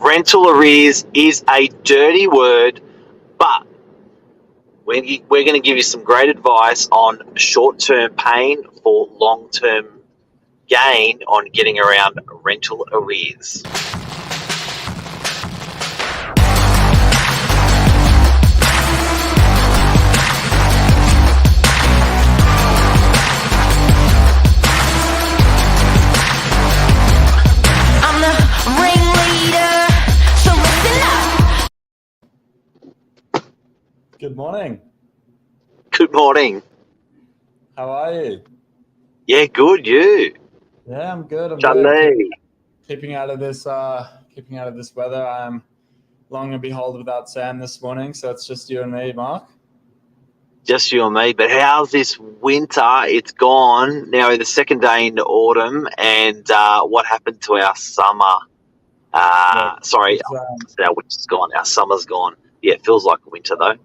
rental arrears is a dirty word, but we're going to give you some great advice on short-term pain for long-term gain on getting around rental arrears. Good morning. Good morning. How are you? Yeah, good. You? Yeah, I'm good. Charlie. Keeping out of this weather. I'm long and behold without Sam this morning, so it's just you and me, Mark. Just you and me. But how's this winter? It's gone. Now we're the second day into autumn, and what happened to our summer? Our winter's gone. Our summer's gone. Yeah, it feels like a winter though.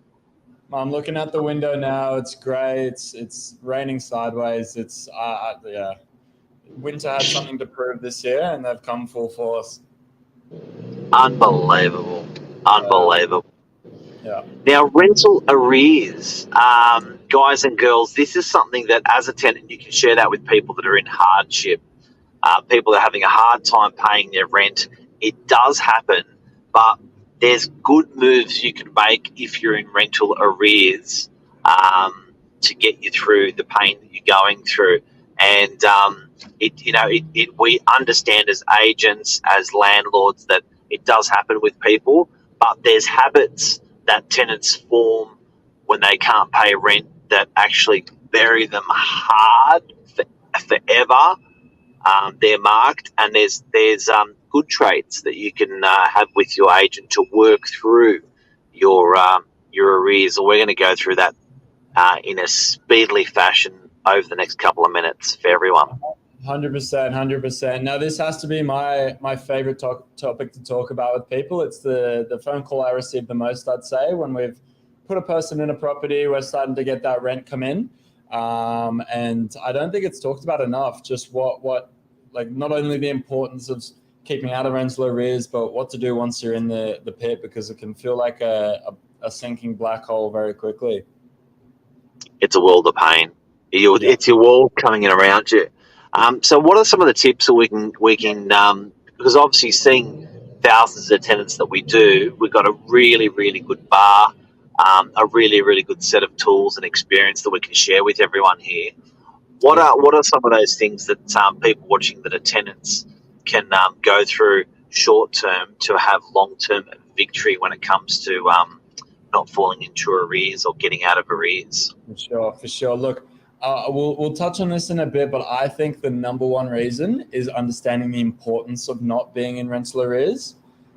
I'm looking out the window now. It's grey. It's raining sideways. It's winter had something to prove this year, and they've come full force. Unbelievable. Yeah. Now, rental arrears, guys and girls, this is something that as a tenant you can share that with people that are in hardship, people that are having a hard time paying their rent. It does happen, but there's good moves you can make if you're in rental arrears to get you through the pain that you're going through. And we understand as agents, as landlords, that it does happen with people, but there's habits that tenants form when they can't pay rent that actually bury them hard forever. They're marked, and there's good traits that you can have with your agent to work through your arrears. We're going to go through that in a speedily fashion over the next couple of minutes for everyone. 100%. Now, this has to be my favorite topic to talk about with people. It's the phone call I receive the most, I'd say, when we've put a person in a property, we're starting to get that rent come in. And I don't think it's talked about enough, just what not only the importance of keeping out of rental arrears, but what to do once you're in the pit, because it can feel like a sinking black hole very quickly. It's a world of pain. It's your world coming in around you. So what are some of the tips that we can because obviously seeing thousands of tenants that we do, we've got a really, really good bar, a really, really good set of tools and experience that we can share with everyone here. What are some of those things that people watching that are tenants can go through short term to have long term victory when it comes to not falling into arrears or getting out of arrears? For sure. Look, we'll touch on this in a bit, but I think the number one reason is understanding the importance of not being in rental arrears.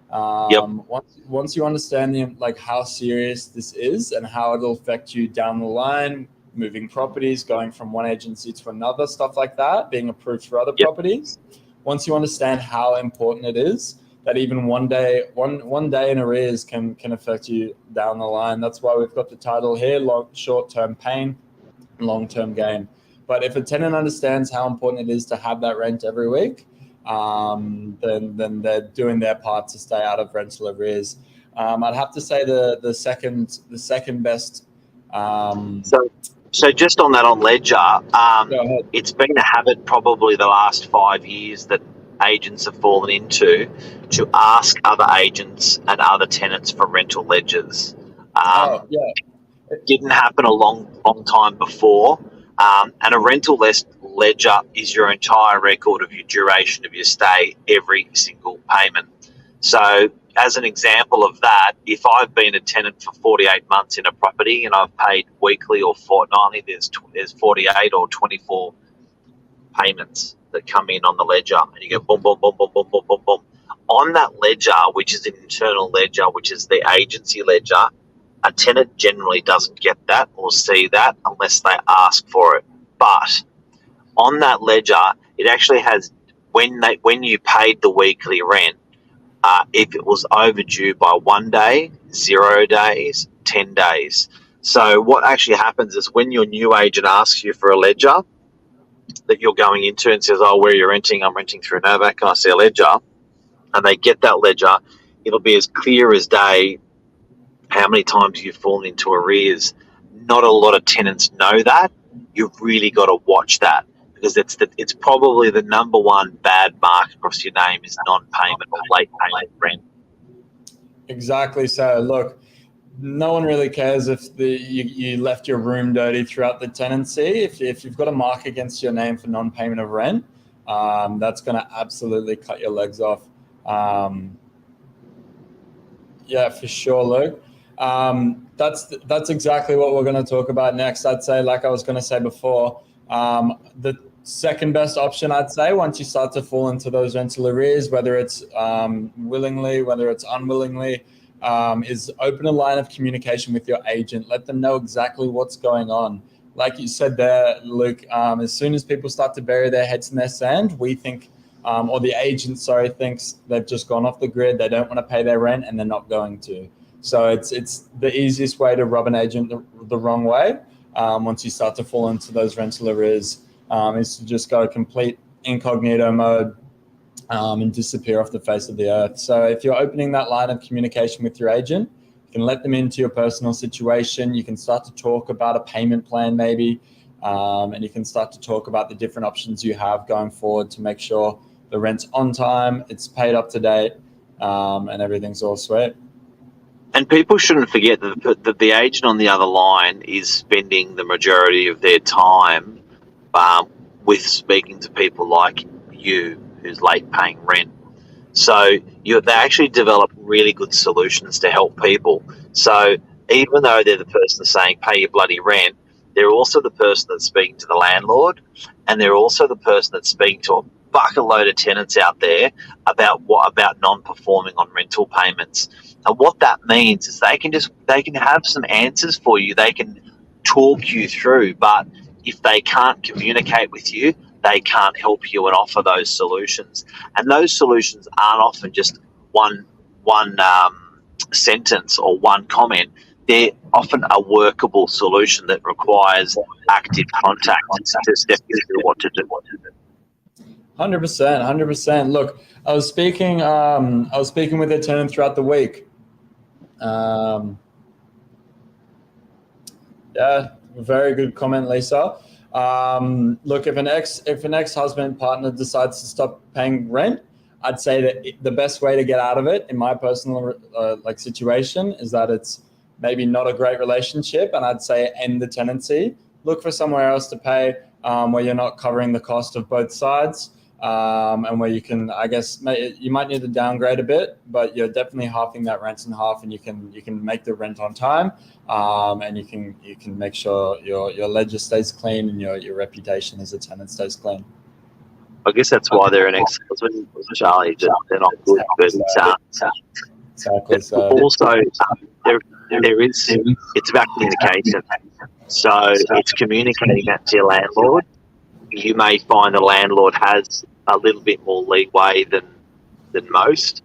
Once you understand how serious this is and how it'll affect you down the line, moving properties, going from one agency to another, stuff like that, being approved for other properties. Once you understand how important it is, that even one day in arrears can affect you down the line. That's why we've got the title here: short-term pain, long-term gain. But if a tenant understands how important it is to have that rent every week, then they're doing their part to stay out of rental arrears. I'd have to say the second best. So just on that, on Ledger, it's been a habit probably the last 5 years that agents have fallen into to ask other agents and other tenants for rental ledgers. It didn't happen a long time before. And a rental ledger is your entire record of your duration of your stay, every single payment. So as an example of that, if I've been a tenant for 48 months in a property and I've paid weekly or fortnightly, there's 48 or 24 payments that come in on the ledger, and you go boom, boom, boom, boom, boom, boom, boom, boom. On that ledger, which is an internal ledger, which is the agency ledger, a tenant generally doesn't get that or see that unless they ask for it. But on that ledger, it actually has when you paid the weekly rent, if it was overdue by 1 day, 0 days, 10 days. So what actually happens is when your new agent asks you for a ledger that you're going into and says, oh, where are you renting? I'm renting through Novak. Can I see a ledger? And they get that ledger. it'll be as clear as day how many times you've fallen into arrears. Not a lot of tenants know that. You've really got to watch that, because it's probably the number one bad mark across your name is non-payment or late payment rent. Exactly. So look, no one really cares if you left your room dirty throughout the tenancy. If you've got a mark against your name for non-payment of rent, that's going to absolutely cut your legs off. Yeah, for sure, Luke. That's exactly what we're going to talk about next. I'd say, like I was going to say before, the second best option, I'd say, once you start to fall into those rental arrears, whether it's willingly, whether it's unwillingly, is open a line of communication with your agent. Let them know exactly what's going on. Like you said there, Luke, as soon as people start to bury their heads in their sand, we think, or the agent, thinks they've just gone off the grid, they don't want to pay their rent, and they're not going to. So it's the easiest way to rub an agent the wrong way, once you start to fall into those rental arrears, is to just go complete incognito mode, and disappear off the face of the earth. So if you're opening that line of communication with your agent, you can let them into your personal situation. You can start to talk about a payment plan maybe, and you can start to talk about the different options you have going forward to make sure the rent's on time, it's paid up to date, and everything's all sweet. And people shouldn't forget that the agent on the other line is spending the majority of their time with speaking to people like you who's late paying rent. So they actually develop really good solutions to help people. So even though they're the person saying pay your bloody rent, they're also the person that's speaking to the landlord, and they're also the person that's speaking to a bucket load of tenants out there about non-performing on rental payments. And what that means is they can have some answers for you. They can talk you through, but if they can't communicate with you, they can't help you and offer those solutions. And those solutions aren't often just one sentence or one comment. They're often a workable solution that requires active contact to step you through what to do. 100%. Look, I was speaking with a tenant throughout the week. Yeah, very good comment, Lisa. Look, if an ex-husband partner decides to stop paying rent, I'd say that the best way to get out of it, in my personal situation, is that it's maybe not a great relationship, and I'd say end the tenancy. Look for somewhere else to pay, where you're not covering the cost of both sides, and where you can, I guess, you might need to downgrade a bit, but you're definitely halving that rent in half, and you can make the rent on time, and you can make sure your ledger stays clean and your reputation as a tenant stays clean. I guess that's why they're an ex-husband, Charlie. They're not good, but exactly. So also it's about communication. So it's communicating that to your landlord. You may find the landlord has a little bit more leeway than most.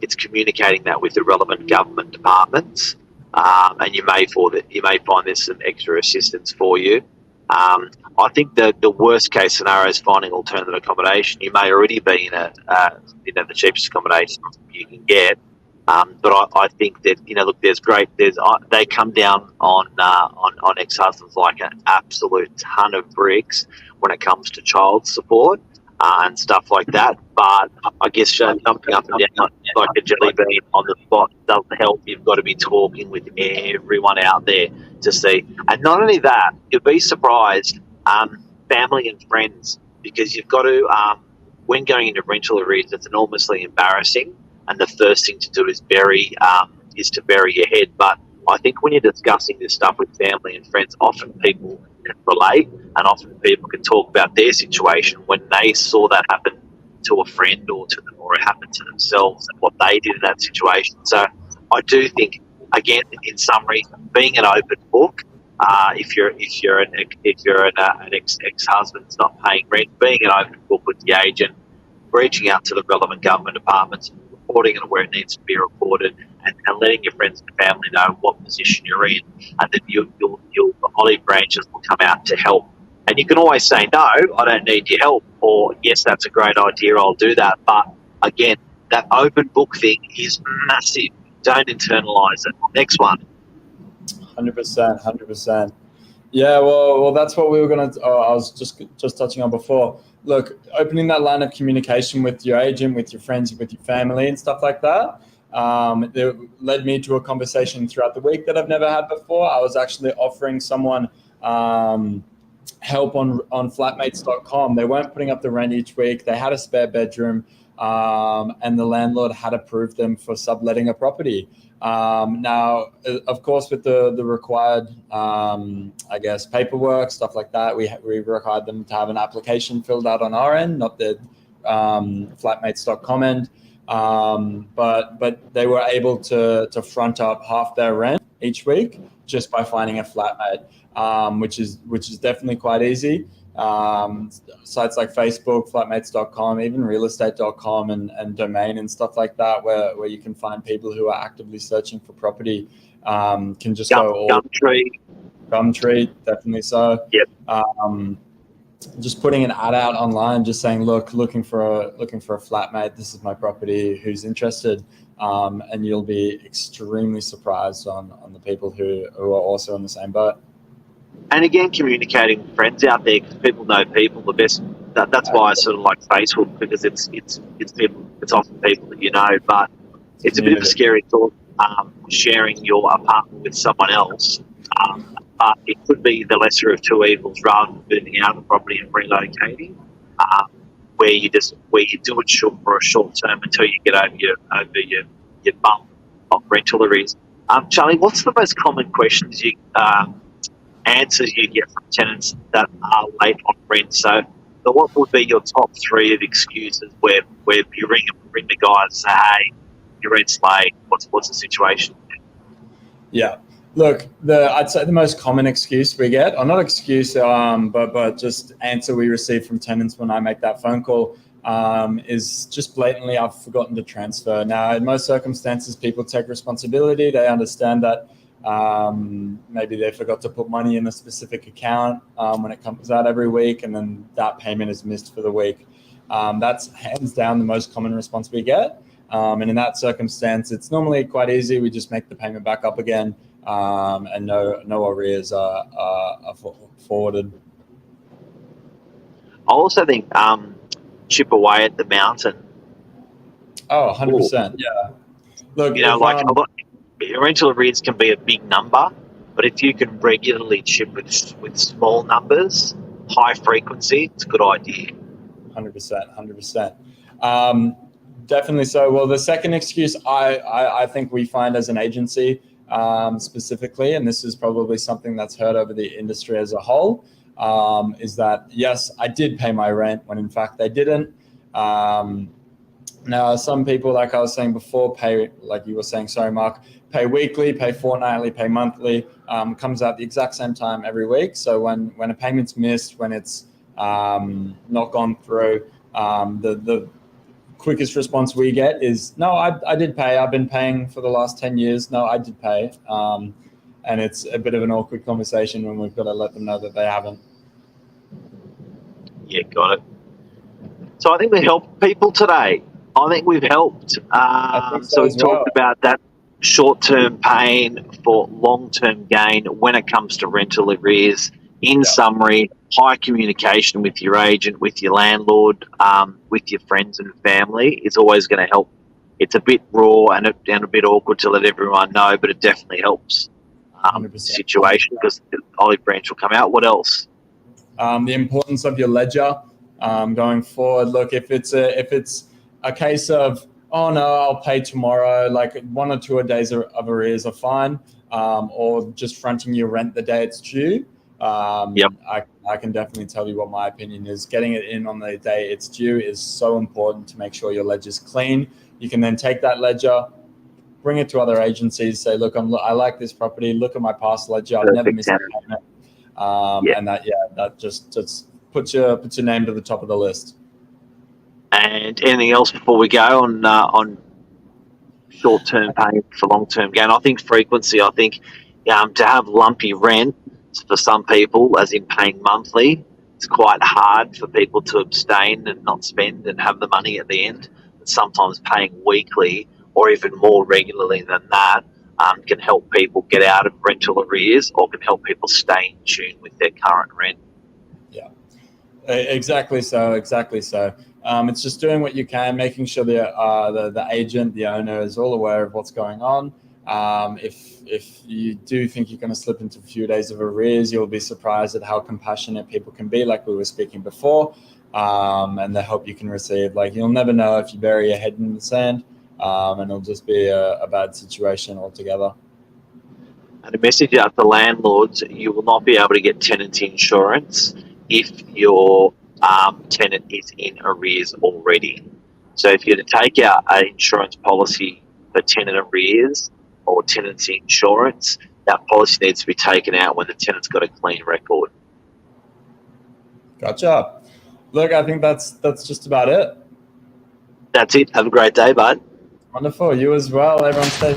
It's communicating that with the relevant government departments, and you may find there's some extra assistance for you. I think the worst case scenario is finding alternative accommodation. You may already be in the cheapest accommodation you can get, but I think that they come down on ex-husbands like an absolute ton of bricks when it comes to child support and stuff like that. But I guess jumping up and down like a jelly bean on the spot doesn't help. You've got to be talking with everyone out there to see. And not only that, you'll be surprised, family and friends, because you've got to, when going into rental arrears, it's enormously embarrassing. And the first thing to do is to bury your head. But I think when you're discussing this stuff with family and friends, often people can relate, and often people can talk about their situation when they saw that happen to a friend or it happened to themselves and what they did in that situation. So I do think, again, in summary, being an open book. If you're an ex-husband that's not paying rent, being an open book with the agent, reaching out to the relevant government departments, reporting it where it needs to be reported, and letting your friends and family know what position you're in, and then your olive branches will come out to help. And you can always say, no, I don't need your help, or yes, that's a great idea, I'll do that. But again, that open book thing is massive. Don't internalize it. Next one. 100%, 100%. Yeah, well, that's what we were going to. I was just touching on before. Look, opening that line of communication with your agent, with your friends, with your family, and stuff like that. It led me to a conversation throughout the week that I've never had before. I was actually offering someone help on flatmates.com. They weren't putting up the rent each week. They had a spare bedroom, and the landlord had approved them for subletting a property. Now, of course, with the required, I guess, paperwork, stuff like that, we required them to have an application filled out on our end, not the flatmates.com end. But they were able to front up half their rent each week just by finding a flatmate, which is definitely quite easy. Sites like Facebook, flatmates.com, even realestate.com and domain and stuff like that, where you can find people who are actively searching for property, can just go all Gumtree, definitely so. Yep. Just putting an ad out online, just saying, look, looking for a flatmate. This is my property. Who's interested? And you'll be extremely surprised on the people who are also in the same boat. And again, communicating with friends out there, because people know people the best. That's why I sort of like Facebook, because it's people. It's often people that you know, but it's a bit of a scary thought, sharing your apartment with someone else. But it could be the lesser of two evils, rather than moving out of the property and relocating, where you do it for a short term until you get over your bump of rental arrears. Charlie, what's the most common questions answers you get from tenants that are late on rent? So what would be your top three of excuses where you ring the guy and say, hey, your rent's late, what's the situation? Yeah. Look, I'd say the most common excuse we get, or not excuse, but just answer we receive from tenants when I make that phone call, is just blatantly, I've forgotten to transfer. Now, in most circumstances, people take responsibility. They understand that maybe they forgot to put money in a specific account when it comes out every week, and then that payment is missed for the week. That's hands down the most common response we get. And in that circumstance, it's normally quite easy. We just make the payment back up again. And no arrears are forwarded. I also think chip away at the mountain. Oh, 100%. Yeah. Look, rental arrears can be a big number, but if you can regularly chip with small numbers, high frequency, it's a good idea. 100%. Definitely so. Well, the second excuse I think we find as an agency, specifically, and this is probably something that's heard over the industry as a whole, is that, yes, I did pay my rent when in fact they didn't. Now, some people, like I was saying before, pay, like you were saying, sorry, Mark, pay weekly, pay fortnightly, pay monthly, comes out the exact same time every week. So when a payment's missed, when it's not gone through, the quickest response we get is, no, I did pay. I've been paying for the last 10 years. No, I did pay. And it's a bit of an awkward conversation when we've got to let them know that they haven't. Yeah, got it. So I think we helped people today. I think we've helped. So we've talked about that short-term pain for long-term gain when it comes to rental arrears. In summary, high communication with your agent, with your landlord, with your friends and family is always going to help. It's a bit raw and a bit awkward to let everyone know, but it definitely helps the situation, because the olive branch will come out. What else? The importance of your ledger going forward. Look, if it's a case of, oh no, I'll pay tomorrow, like 1 or 2 days of arrears are fine, or just fronting your rent the day it's due. I can definitely tell you what my opinion is. Getting it in on the day it's due is so important to make sure your ledger's clean. You can then take that ledger, bring it to other agencies, say, look, I like this property. Look at my past ledger. I've never missed a payment. And that just puts your name to the top of the list. And anything else before we go on short-term pain for long-term gain? I think frequency. I think to have lumpy rent for some people, as in paying monthly, it's quite hard for people to abstain and not spend and have the money at the end. sometimes paying weekly or even more regularly than that can help people get out of rental arrears or can help people stay in tune with their current rent. Yeah, exactly so. It's just doing what you can, making sure the agent, the owner, is all aware of what's going on. If you do think you're going to slip into a few days of arrears, you'll be surprised at how compassionate people can be, like we were speaking before, and the help you can receive. Like, you'll never know if you bury your head in the sand, and it'll just be a bad situation altogether. And a message out to landlords: you will not be able to get tenancy insurance if your tenant is in arrears already. So if you're to take out an insurance policy for tenant arrears or tenancy insurance, that policy needs to be taken out when the tenant's got a clean record. Gotcha. Look, I think that's just about it. That's it. Have a great day, bud. Wonderful. You as well. Everyone stay